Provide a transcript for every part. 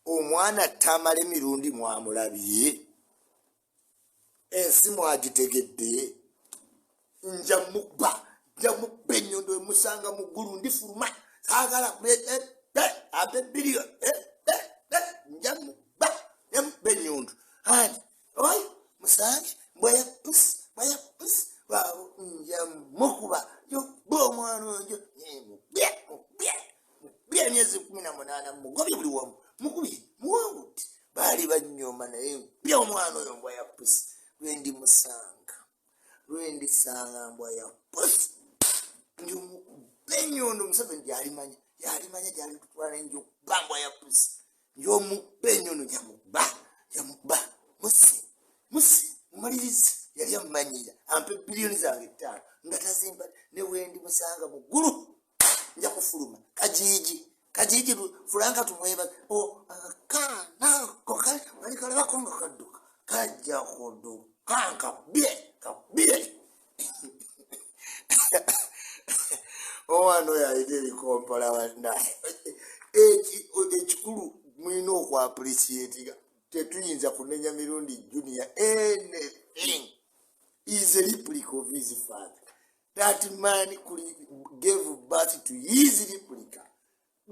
omwana Tamale Mirundi mwamulabye ensi mwagitegedde nja mubba enyondo emusanga mu ggulu ndifuluma saagala abe biliyo nja mubba enyondo ani oy musange mbwaya pusi waawo nja mukuba yobba omwana oyo mubye myezi 18 mugobye buli wamu mukubye muwangudde baali banyooma naye mpya omwana oyo mbwa ya pusi lwendi sanga mbwa ya pusi njomubenyondo Museveni yalimanya gyali tutwala njokuba mbwa ya pusi njomubenyondo jamubba musi mumalirizi yali amumanyira ampe biliyoni zange 5 nga tazimba ne wendi musanga mu ggulu nja kufuluma kajiji fulanga tumweba kana kokali kale bakonga kadduka kajja kuduka kabie owano yaite likompola wanaye ekikulu mwino okwa appreciate tetuyinza kunenya Mirundi Junior anything is a replica of his father. That man gave birth to his replica.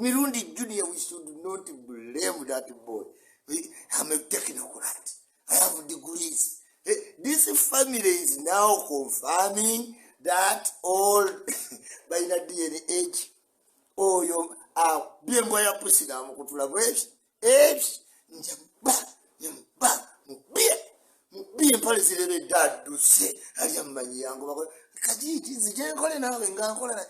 Mirundi Junior, we should not blame that boy. I'm a technocrat. I have degrees. This family is now confirming that all by the DNA age, oh, you are being going to push it out of the age. Being policy dad to say, I am my young Kajiji, the general now in Gangola,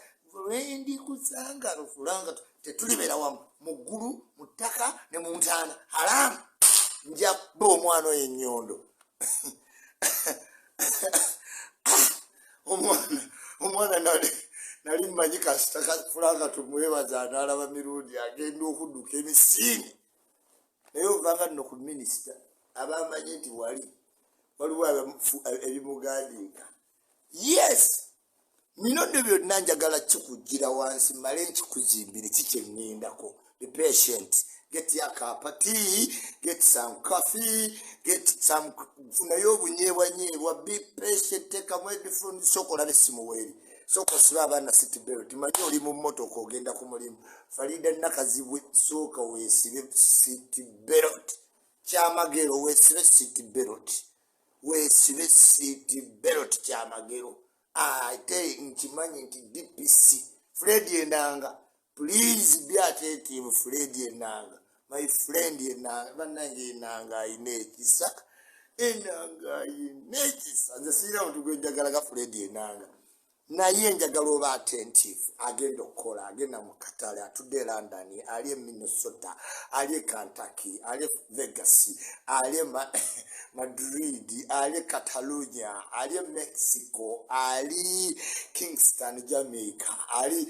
Vendi Kusanga, Furanga, Tetulibera, Muguru, Mutaka, Nemuntana, Haram, Japo Mono in Yondo. Umwana nali mmanyika sitaka fulanga tumwebaza n'alaba Mirundi agenda okudduka emisini naye ovanga nno ku minisita abamanyi nti waliwo ebimugandiika. Yes, Mirundi byonna njagala kikugira wansi male nkikuzimbire kikyeŋŋendako. The patient, get your cup of tea, get some coffee, get some funayo bunyeebwa, be patient, take away the phone, sokola lesimu weri. Soko sibaba na seat belt. Manyi oli mu mmotoka ogenda ku mulimu. Farida Nakazibwe soka weesibe seat belt. Kyamagero weesibe seat belt. Weesibe seat belt kyamagero. Ate nkimanyi nti DPC Freddy Enanga. Please be attentive, Freddy Enanga. My friend Enanga. Banange Enanga inekisa. Enanga inekisa. Nze sira mtu njagala Freddy Enanga. Naye njagala oba attentive agenda okukola agenda mu katale atudde London ali Minnesota ali Kentucky ali Vegas ali Madrid ali Catalonia ali Mexico ali Kingston Jamaica ali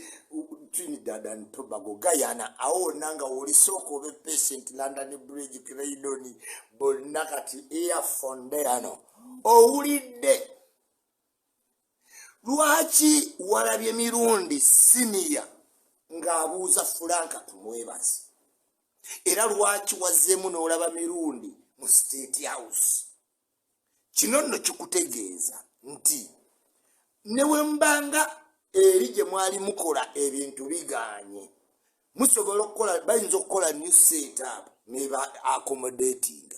Trinidad and Tobago Guyana awo nanga oli soko be patient London Bridge Croydon bonna kati earphone derano owulidde. Lwaki walabye Mirundi senior ng'abuuza Franka tumwebaze? Era lwaki wazzeemu n'olaba Mirundi mu State House? Kino nno kikutegeeza nti newe mbanga eri gye mwali mukola ebintu bigaanye musobola okukola bayinza okukola new setup neba accommodating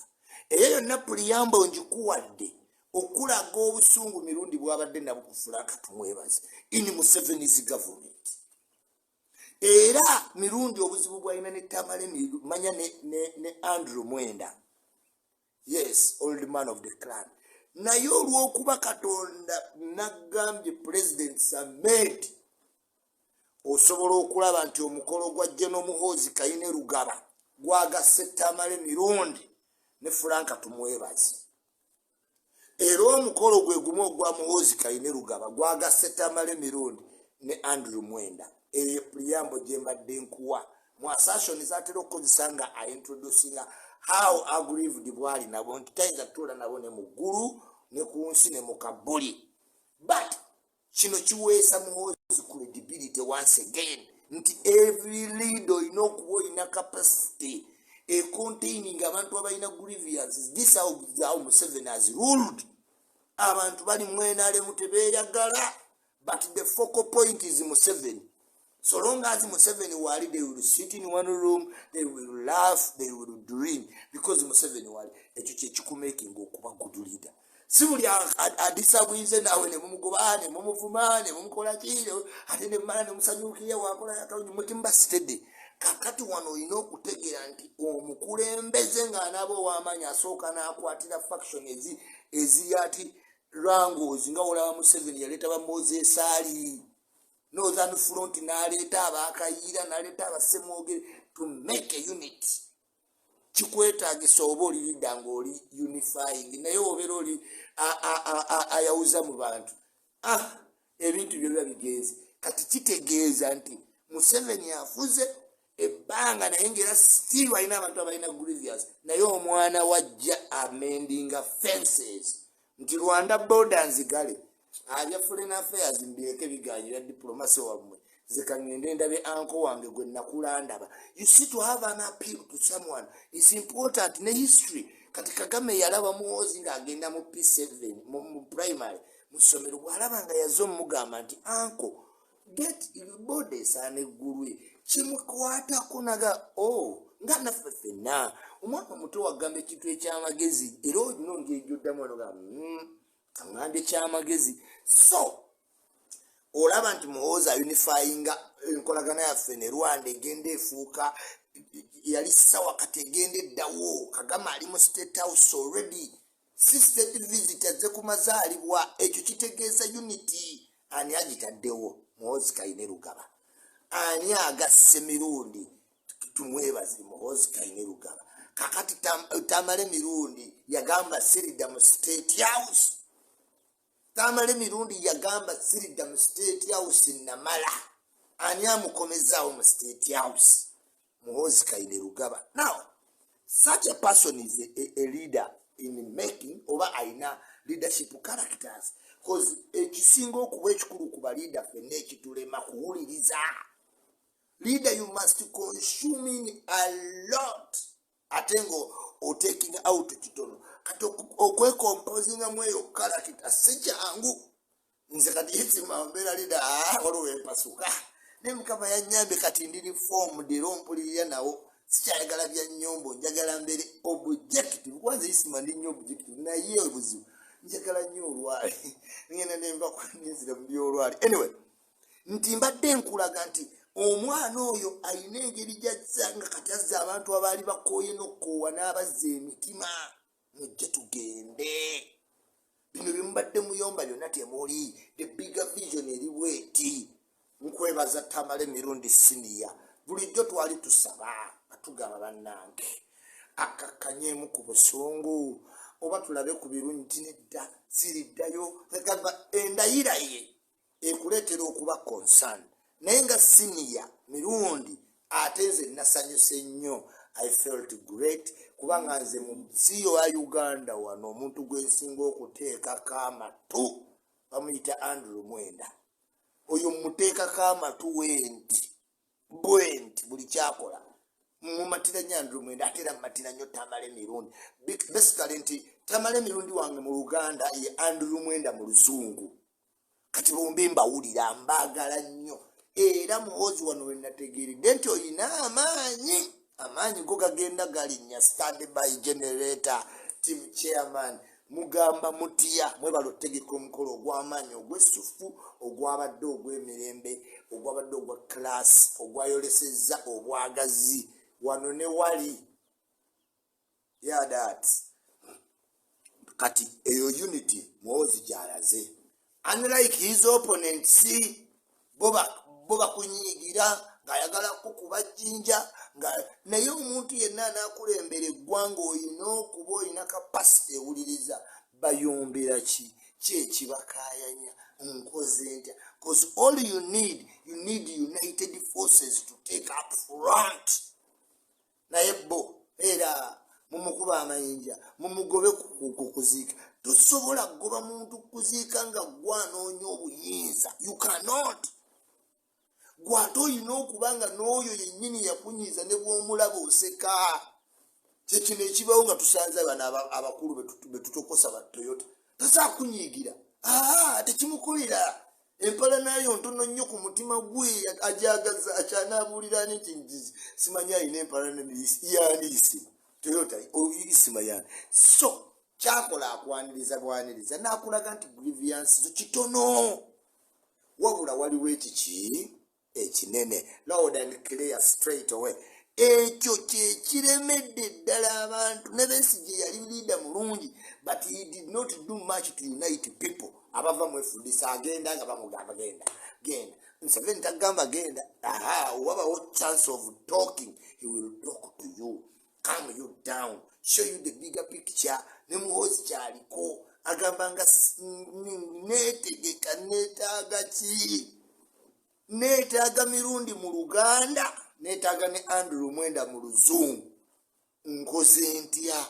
eyo yonna puliyambo njikuwadde okulaga obusungu Mirundi bwabadde nabo ku Franka tumwebaze in Museveni's government. Era Mirundi obuzibu bwalina ne Tamale manya ne Andrew Mwenda. Yes, old man of the clan. Naye olw'okuba Katonda nagambye President Samet osobola okulaba nti omukolo gwa General Muhoozi Kayine Rugaba gwagasse Tamale Mirundi ne Franka tumwebaze. Era omukolo gwe gumu ogwa Muhoozi Kayine Rugaba gwagasse Tamale Mirundi ne Andrew Mwenda. Eyo priyambo gye mbadde nkuwa mu assertion zatera okukozesa nga introducinga how aggrieved bwali nabo nti tayinza kutuula nabo ne mu ggulu ne ku nsi ne mu kabuli. But kino kiweesa Muhoozi credibility once again nti every leader olina okuba olina capacity containing abantu abalina grievances. This how Museveni has ruled. Abantu bali mwenalemu tebeeyagala, but the focal point is Museveni. So long as Museveni wali, they will sit in one room, they will laugh, they will dream, because Museveni wali ekyo kye kikumaking okuba good leader. Si buli adisabwize nawe ne mumugoba ne mumuvuma ne mumukola kiro ate ne mmala ne musanyukira wakola yakawunyi mutimba steady. Kakati wano olina okutegeera nti omukulembeze ng'anaaba ow'amaanyi asooka n'akwatira faction eziri ati rangozi nga olaba Museveni yaleeta ba Moses Ali Northern Front n'aleeta abakayiira n'aleeta abasemwogere to make a unit. Kikwetaagisa oba oli lidda ng'oli unifying naye obeera oli ayawuza mu bantu. Ebintu byo biba bigenze. Kati kitegeeza nti Museveni afuze ebbanga naye ng'era still walina abantu abalina grievance, naye omwana wajja amendinga fences nti Rwanda border nzigale. Abya foreign affairs mbireke biganyira diplomacy wamwe zikangende ndabe anko wange gwe nakulandaba. You see, to have an appeal to someone is important in history. Kati Kagame yalaba muwozi ng'agenda mu P7 mu primary musomero bwalaba nga yazo mugamba nti anko get bodies aneggulwe kimukwatako naga nga naffe ffenna omwana omuto wagamba ekintu ekyamagezi era olina ng'ejjoddamu onoga kaŋŋamba ekyamagezi. So olaba nti muwozi ayunifyinga enkolagana yaffe ne Rwanda egenda efuuka yali sawa kati egenda eddawo. Kagame ali mu State House already. Si state visit azze ku mazaalibwa. Ekyo kitegeeza unity. Ani agitaddewo? Muhoozi Kainerugaba. Ani agasse Mirundi? Tumwebaze Muhoozi Kainerugaba. Kakati Tamale Mirundi yagamba sirida mu State House. Tamale Mirundi yagamba sirida mu State House namala. Ani amukomezaawo mu State House? Muhoozi Kainerugaba. Now, such a person is a leader in making oba aina leadership characters, because ekisinga okuba ekikulu ku baleader ffenna ekitulema kuwuliriza. Leader, you must consuming a lot ate ngo o taking out kitono kati okwecomposinga mweyo character si kyangu. Nze kati yesima mbeera leader waliwo empasuka ne Mukama yannyambe kati ndiri form de rompulirira nawo sikyayagala bya nnyombo njagala mbere objective. Kwanza yesima ndi nnyo objective naye obuzibu njagala nnyo olwali ngenda nemba kunizira mu byolwali. Anyway, nti mbadde nkulaga nti omwana oyo alina engeri gy'azzanga kati azza abantu abaali bakooye n'okoowa n'abazza emitima. Mujje tugende. Bino bye mubadde muyomba byonna temuli. The bigger vision eri bweti. Nkwebaza Tamale Mirundi senior. Bulijjo twali tusaba atugaba bannange akakkanyeemu ku busungu oba tulabe ku birungi nedda siriddayo. Gamba endayira ye ekuleetera okuba concern. Naye nga senior Mirundi ate nze nasanyuse nnyo. I felt great kubanga nze mu nsi ya Uganda wano omuntu gwe nsinga okuteekako amatu bamuyita Andrew Mwenda. Oyo muteekako amatu bwenti buli kyakola mumatira nnyo Andrew Mwenda ate era mumatira nnyo Tamale Mirundi. Basically nti Tamale Mirundi wange mu Luganda ye Andrew Mwenda mu Luzungu. Kati bombi mbawulira mbaagala nnyo. Era muhoozi wano we nategeeredde nti olina amaanyi go gagenda galinnya standby generator team chairman mugamba mutya mwebala otegeka omukolo ogw'amaanyi ogw'essufu ogwabadde ogw'emirembe ogwabadde ogwa class ogwayolesezza obwagazi wano ne wali yadat. Kati eyo unity muhoozi gy'alaze. Unlike his opponents boba kunyigira ng'ayagala kukuba jjinja naye omuntu yenna anaakulembera eggwanga olina okuba olina kapasite ewuliriza bayombera ki ekibakaayanya nkoze ntya. Because all you need united forces to take up front. Naye bo era mumukuba amayinja mumugobe kuziika. Tosobola kugoba muntu kuziika nga gwanoonya obuyinza. You cannot. Gwate olina okuba nga n'oyo yennyini yakunyiiza ne bw'omulaba oseka. kyekino ekibawo nga tusanze abana abakulu betutokosa ba Toyota tasakunyigira tekimukolera empala nayo ntono nnyo ku mutima gwe ajagaza akyanabuulira nti simanyi alina empala yandiisima Toyota isima yani so kyakola akwaniriza bwaniriza nakulaga nti grievance zo kitono wabula waliwo ekiki ekinene loud and clear straight away ekyo kyekiremedde ddala abantu ne Besigye yali leader mulungi but he did not do much to unite people abava mwefundisa agenda nga bamugamba genda Museveni tagamba genda wabawo chance of talking he will talk to you calm you down show you the bigger picture ne muhozi kyaliko agamba nga netegeka neetaaga Mirundi mu Luganda neetaaga ne Andrew Mwenda mu Luzungu nkoze ntya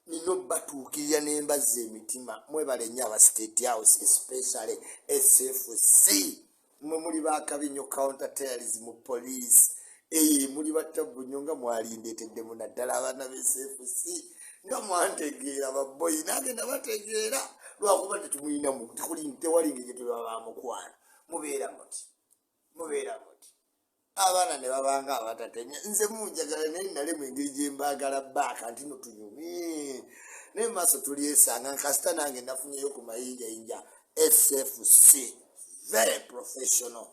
nino batuukirira n'embazza emitima mwebale nnyo aba State House especially SFC mwe muli bakabinyo counter terrorism police muli batabunyo nga mwalindeetedde mu naddala abaana b'SFC nga mwantegeera ababoyi nagenda bategeera lwakuba tetumuyinamu tewalinga gye tebabamukwana mubeera muti abaana ne babanga abatatenya nze munjagala naye nalemu engeri gye mbaagala baaka nti notunyumi naye maaso tulyesanga nkasita nange nafunyeyo ku mayinjayinja SFC very professional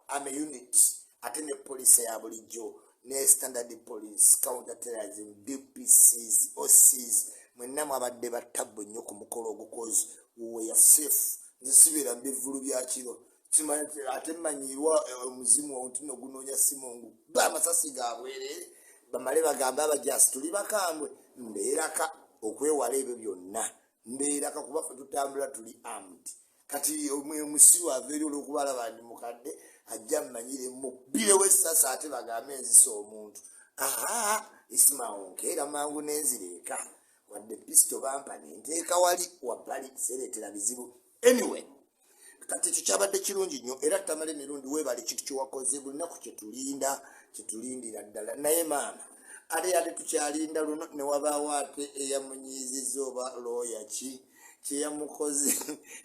I'm a unit ate ne police ya bulijjo ne standard police counter terrorism DPCs OCs mwenna mwabadde batabbo nnyo ku mukolo ogukozi we are safe nzisibira mbivulu bya kiro ate manyirwa omuzimu ontino gunoonya simungu bamasasi gabwere bamale bagamba abajasi tuli bakambwe mbeeraka okwewala ebyo byonna mbeeraka kuba ffe tutambula tuli armed kati omusiru aveeri olw'okuba alaba ndi mukadde ajja mmanyire mubbirewo essasa ate bagambe enzisa omuntu isimawo nkeera mangu nenzireeka wadde pisito bampa nenteeka wali wabbali sereetera bizibu anyway kati ekyo kyabadde kirungi nnyo era Tamale Mirundi weebale kintu kyewakoze buli nnaku kyetulindira ddala naye maama ate tukyalinda luno ne wabaawo ate eyamunyiizizza oba looya ki kyeyamukoze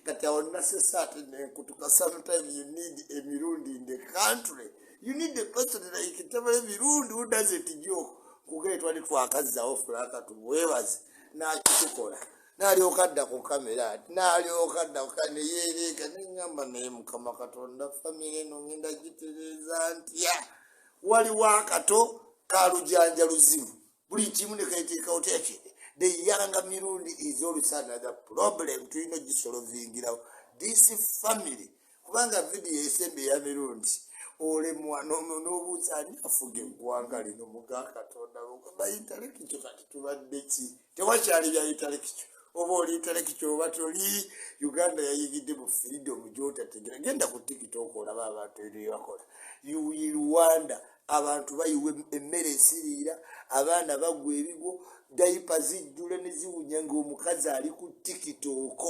kati awo nasesa ate nenkutuka sometimes you need a Mirundi in the country you need a person like Tamale Mirundi who doesn't joke kugere twali twakazzawo fulaka tumuweebaze nakitukola nalyoka adda ku kamera nalyoka adda kukaneyeereka neŋŋamba naye Mukama Katonda famire eno ngenda gitereeza ntya waliwo akato kalujanja luzibu buli kimu nekayiteekawo tekere the younger Mirundi is always another problem tulina ogisolovingira this family kubanga video esembe ya Mirundi olemwa n'obuuza ani afuga eggwanga lino muga Katonda bayitale kikyo kati tubadde ki tewakyali byayitale kikyo oba oliyitale kikyo oba toli Uganda yayigidde mu freedom gy'otategera genda ku TikTok olaba abantu ebyebakola you will wonder abantu bayiwe emmere esiriira abaana bagwa ebigo dayipa zijjula ne ziwunya ng'omukazi ali ku TikTok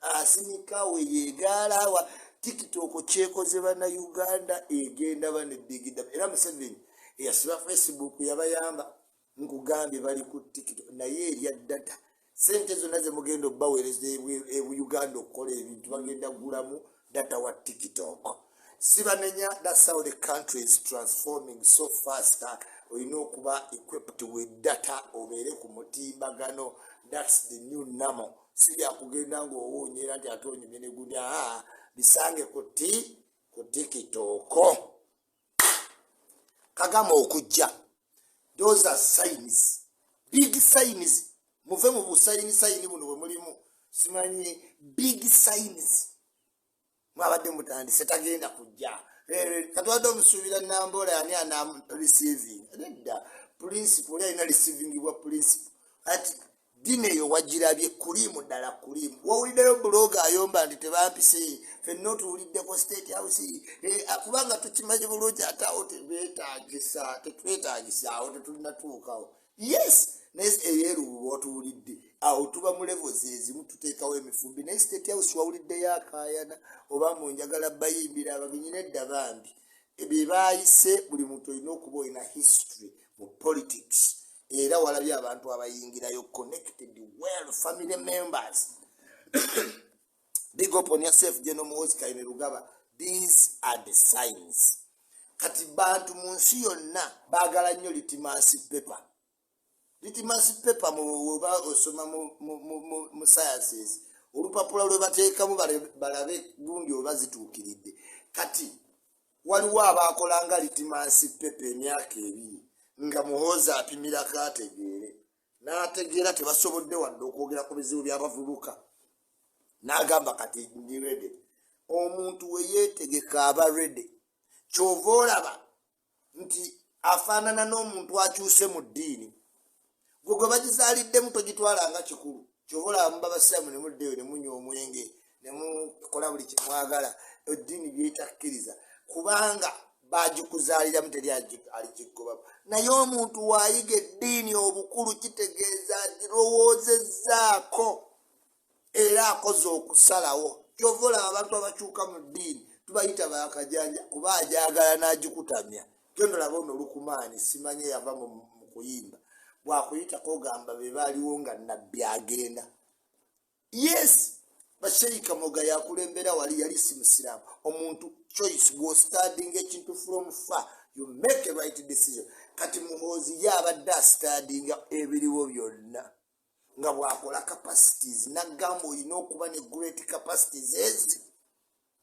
asinikawe yeegaalawa TikTok kyekoze bana Uganda egenda baneddigida era Museveni eyasiba Facebook yabayamba nkugambye bali ku TikTok naye erya data sente zonna ze mugenda obbaweereza Uganda okukola ebintu bagenda gulamu data wa TikTok sibanenya. That's how the country is transforming so fast. Olina okuba equipped with data obeere ku mutimbagano. That's the new normal. Sibya kugenda ng'owunyera nti ate onyumye ne gundi bisange ku TikTok kagama okujja. Those are signs, big signs. Muve mu busayini buno bwe mulimu simanyi big signs mwabadde mutandise tagenda kujja katwadde omusuubira Nambola yani ana receiving nedda principle alina receiving bwa principle ati dine yo wajirabye kulimu ddala kulimu wawuliddeyo blogger ayomba nti tebampise fenna otuwuliddeko State House kubanga tukimanyi bulungi ate awo tetwetaagisa awo tetulina tuukawo yes nese eyeru otuwulidde awo tuba mu levels ezimu tuteekawo emifumbi naye State House wawuliddeyo akaayana oba mu njagala bayimbira abagenyi nedda bambi ebibayise buli muntu olina okuba olina history mu politics era walabye abantu abayingirayo connected well family members. Big up on yourself General Muhoozi Kayine Lugaba. These are the signs. Kati bantu mu nsi yonna baagala nnyo litmus paper. Litmus paper muba osoma mu sciences olupapula lwe bateekamu balabe gundi oba zituukiridde. Kati waliwo abaakolanga litmus paper emyaka ebiri nga Muhoozi apimirako ategeere n'ategeera tebasobodde wadde okwogera ku bizibu by'abavubuka n'agamba kati ndi ready. Omuntu we yeetegeka aba ready. Kyova olaba nti afaanana n'omuntu akyuse mu ddiini. Gwe bagizaaliddemu togitwalanga kikulu. Kyova olaba muba basiraamu ne muddeyo ne munywa omwenge ne mukola buli kimwagala eddiini byetakkiriza kubanga bagikuzaaliramu teri alikigobamu. Naye omuntu waayiga eddiini obukulu kitegeeza agirowoozezzaako era akoze okusalawo. Kyova olaba abantu abakyuka mu ddiini tubayita bakajanja kuba ajagala n'agikutamya. Genda olaba ono Lukumaani simanye yava mu kuyimba bwakuyitako ogamba be baaliwo nga nabbi agenda. Yes, Basheika Moga yakulembera wali yali si musiraamu. Omuntu choice go studying ekintu from far you make a right decision. Kati Muhoozi yabadde studying ebiriwo byonna nga bwakola capacities nagamba olina okuba ne great capacities ezi.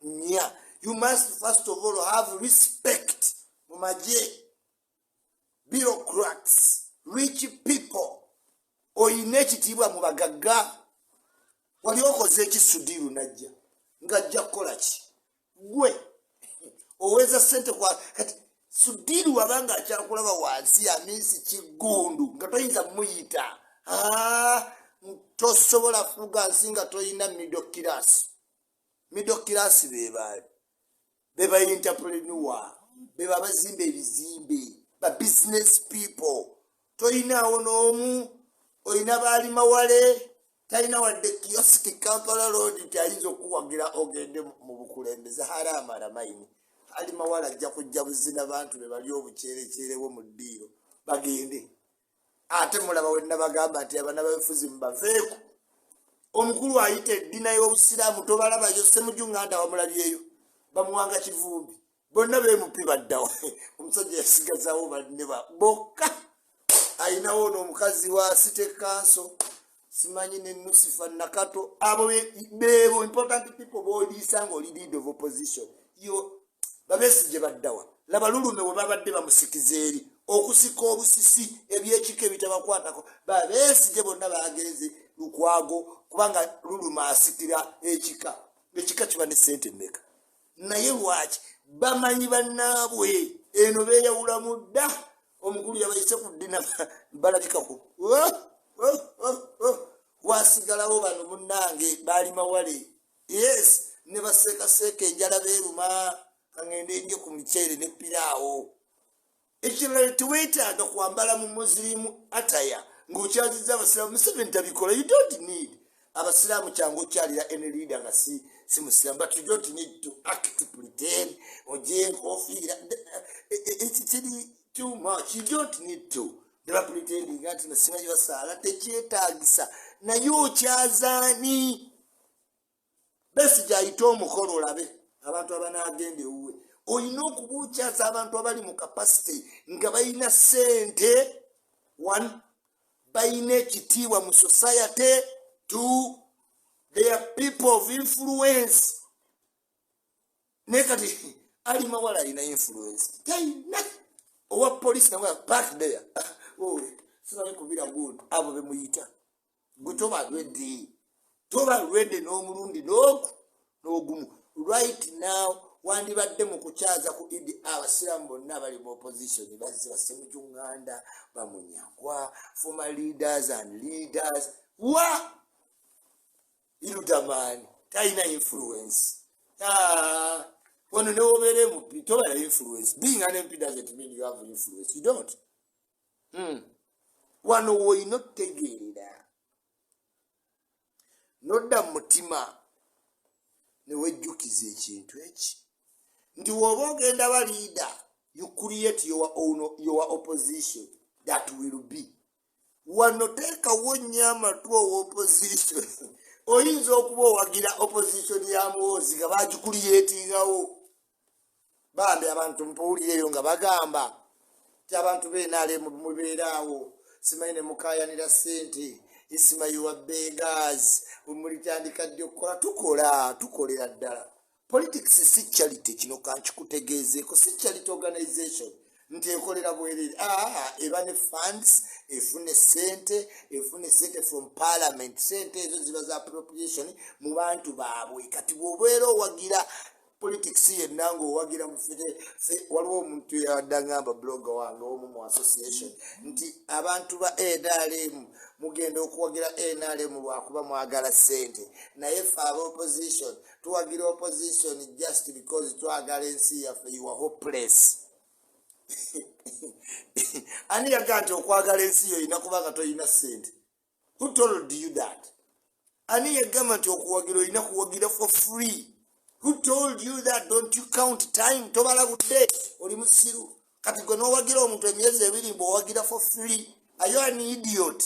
Yeah, you must first of all have respect mumaje bureaucrats rich people oyina ekitiibwa mu bagagga. Wali okoze ekisudiru najja ngajja kukola ki gwe oweza sente kwa kati sudiru wabanga akyakulaba wansi ya minsi kigundu nga toyinza muyita tosobola fuga nsi nga toyina middle class beba entrepreneur beba bazimbe ebizimbe ba business people. Toyinaawo n'omu oyina baali mawale talina wadde kioski Kampala Road tayinza okuwagira ogende mu bukulembeze. Zahara amala mayini ali mawala ajja kujja buzina bantu be bali obucerecerewo mu ddiiro bagende. Ate mulaba wenna bagamba nti abana b'enfuzi mubaveeko. Omukulu ayita eddiina y'obusiraamu tobalaba yose mujunganda wamulabyeyo bamuwanga kivumbi bonna beemupi baddawa. Omusajja yasigazaawo banne bokka ayinawo n'omukazi wa City Council simanyi ne Nusifa Nakato abo bebo important people boolisa nga oli leader of opposition yo Babesije baddawa laba lulume bwe babadde bamusikiza eri okusika obusisi ebyekike bitabakwatako Babesije bonna bagenze Lukwago kubanga luluma asikira ekika kiba ne sente mmeka naye lwaki bamanyi bannaabwe eno beeyawula mudda. Omukulu yabayise ku ddiina balabikako wasigalawo bano munnange baali mawale. Yes, ne baseekaseeka enjala beeruma kangende ndye ku muceere ne piraawo. Ekirala teweetaaga kwambala mu musirimu ataya ng'okyazizza abasiraamu. Museveni tabikola. You don't need abasiraamu kyangu okyalira any leader nga si musiraamu, but you don't need to act pretend ojje enkofiira. It's too much. You don't need to. They are pretending that na singa yosala tekyetaagisa naye okyazaani. Besigye ayita omukolo olabe abantu abanaagenda ewuwe. Olina okubuukyaza abantu abali mu capacity nga balina ssente. One, balina ekitiibwa mu society. Two, they are people of influence. Nekati ali mawala alina influence tayina owa police na back there. Oh, sina kubira good abo bemuyita gutoba ready n'omulundi n'ogumu. Right now wandibadde mu kukyaza ku idi abasiraamu bonna bali mu opposition bazze basemujunganda bamunyagwa former leaders and leaders irutamani tayina influence. When you know very much influence, being an MP doesn't mean you have influence. You don't. One way not taking that. Not that mutima. No way jukize chintu echi. nti woba ogenda ba leader you create your opposition that will be wanoteekawo nnyo amatwa opposition oyinza okuba owagira opposition ya Muhoozi nga bagikuliyetingawo bambi abantu mpawulireyo nga bagamba ti abantu beenaale mubeeraawo simanyi ne mukayanira ssente isimayuwa beggars omulitandika ddi okukola tukolera ddala. Politics si charity, kino kankikutegeezeeko, si charity organization nti ekolera bwerere. Eba ne funds, efune sente from parliament, sente ezo ziba za appropriation mu bantu baabwe. Kati bw'obeera owagira politics yenna ng'owagira mufite, waliwo omuntu yaddangamba blogger wange omu mu association nti abantu ba NRM mugenda okuwagira NRM lwakuba mwagala sente, naye ffe aba opposition tuwagira opposition just because twagala ensi yaffe. You are hopeless. Ani yagaa nti okwagala ensi yo olina kubanga toyina sente? Who told you that? Ani yagamba nti okuwagira olina kuwagira for free? Who told you that? Don't you count time? Tobala budde oli musiru. Kati gwe n'owagira omuntu emyezi ebiri mbw'owagira for free. Are you an idiot?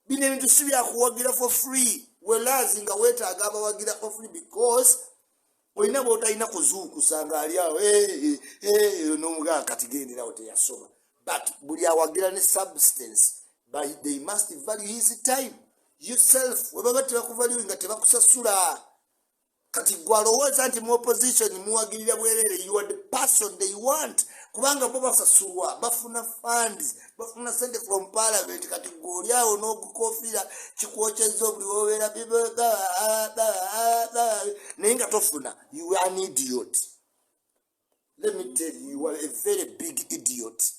Bino ebintu si byakuwagira for free. Whereas nga weetaaga abawagira for free because olina bw'otalina kuzuukusa ng'ali awo n'omugaa kati genderawo teyasoma. But buli awagira ne substance, but they must value his time. Yourself, we baba tebakuvalue nga tebakusasula. Kati gwalowooza nti mu opposition muwagirira bwerere, you are the person they want. Kubanga bo basasulwa, bafuna funds, bafuna sente from parliament. Kati gwoli awo n'okukofiira kikwokyezza obuli wobeera naye nga tofuna. You are an idiot. Let me tell you, you are a very big idiot.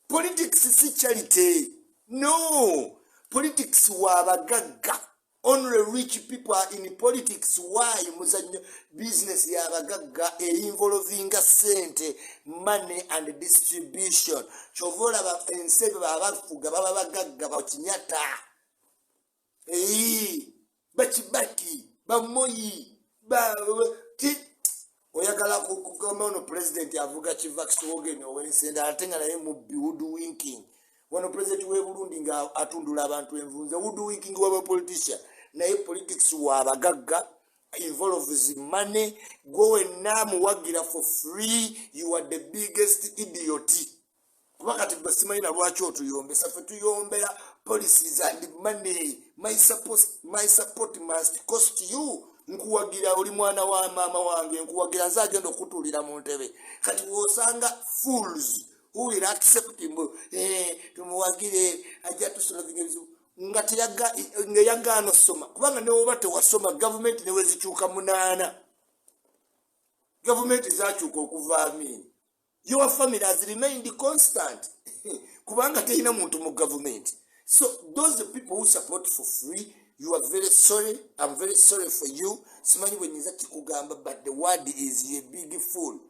Politics si charity. No. Politics wa bagagga. Only rich people are in politics. Why? Business ya bagagga involving sente, money and distribution. Chovola ba ensebe babafuga baba bagagga bakinyata. Bachibaki, bamoyi, oyagala kugamba ono president avuga chivax wogen owensenda atenga naye mu woodwinking. Wano president we Burundi nga atundula abantu envunza woodwinking wa politician. Naye politics wa bagagga involves money. Go and namu wagira for free. You are the biggest idiot. Kuba kati basimanyi na lwaki otuyombe safe tuyombera policies and money. My support must cost you. Nkuwagira oli mwana wa mama wange, nkuwagira nze agenda okutulira mu ntebe. Kati wosanga fools who will accept him. Tumuwagire ajja tusolving ebizibu nga teyagaano soma. Kubanga newoba tewasoma government newe zikyuka 8. Government zakyuka okuva amini. Your family has remained constant. Kubanga teyina muntu mu government. So those people who support for free, you are very sorry. I'm very sorry for you. Simanyi wenyiza kikugamba, but the word is a big fool.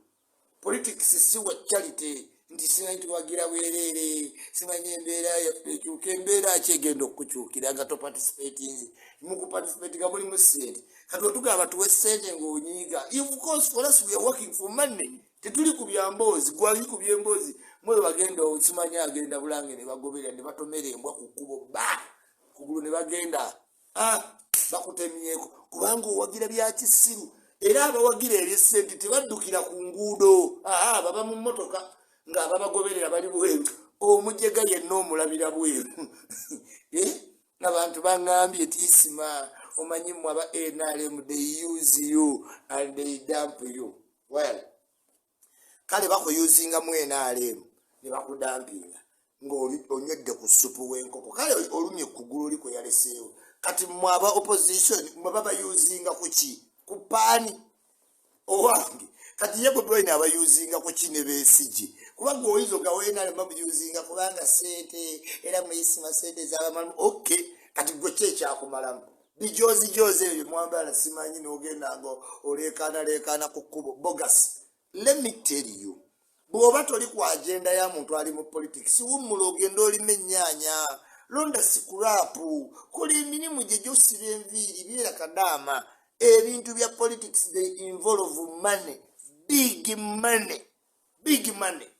Politics is still a charity. Nti simanyi tuwagira bwerere, simanyi embeera ekyuka, embeera kyegenda okukyukira nga toparticipate nzi. Mukuparticipate nga mulimu ssente. Kati otugamba tuwe ssente ng'onyiiga. Of course for us we are working for money. Tetuli kubya mboozi, gwali kubya emboozi. Mwe bagenda simanyi agenda Bulange ne bagoberera ne batomera embwa ku kkubo kugulu ne bagenda. Bakutemyeko kubanga owagira bya kisiru. Era abawagira eby'essente tebaddukira ku nguudo. Baba mu mmotoka nga babagoberera bali bweru. Omujega yenna omulabira bweru. Abantu bangambye tisima omanyi mu aba NRM, they use you and they dump you. Well, kale bakuyuzinga mu NRM ne bakudampinga ng'oli onywedde ku supu w'enkoko. Kale olumye kugulu liko yaleseewo. Kati mu aba opposition mwaba bayuzinga ku ki? Ku paani owange. Kati ye Bobi abayuzinga ku ki ne Besigye? Kubanga oyinza ogawena ne babuyuzinga kubanga sente era muyisima sente z'abamalamu. Okay, kati gwe kyekyakumalamu. Bijozi ebyo mwambala simanyi n'ogenda ngo oleekaana ku kkubo bogus. Let me tell you, bw'oba toli ku agenda ya muntu ali mu politics, wummula ogenda olima ennyaanya, londa sikulapu, kola emirimu gye gy'osiba enviiri, beera kadaama. Ebintu bya politics they involve money, big money.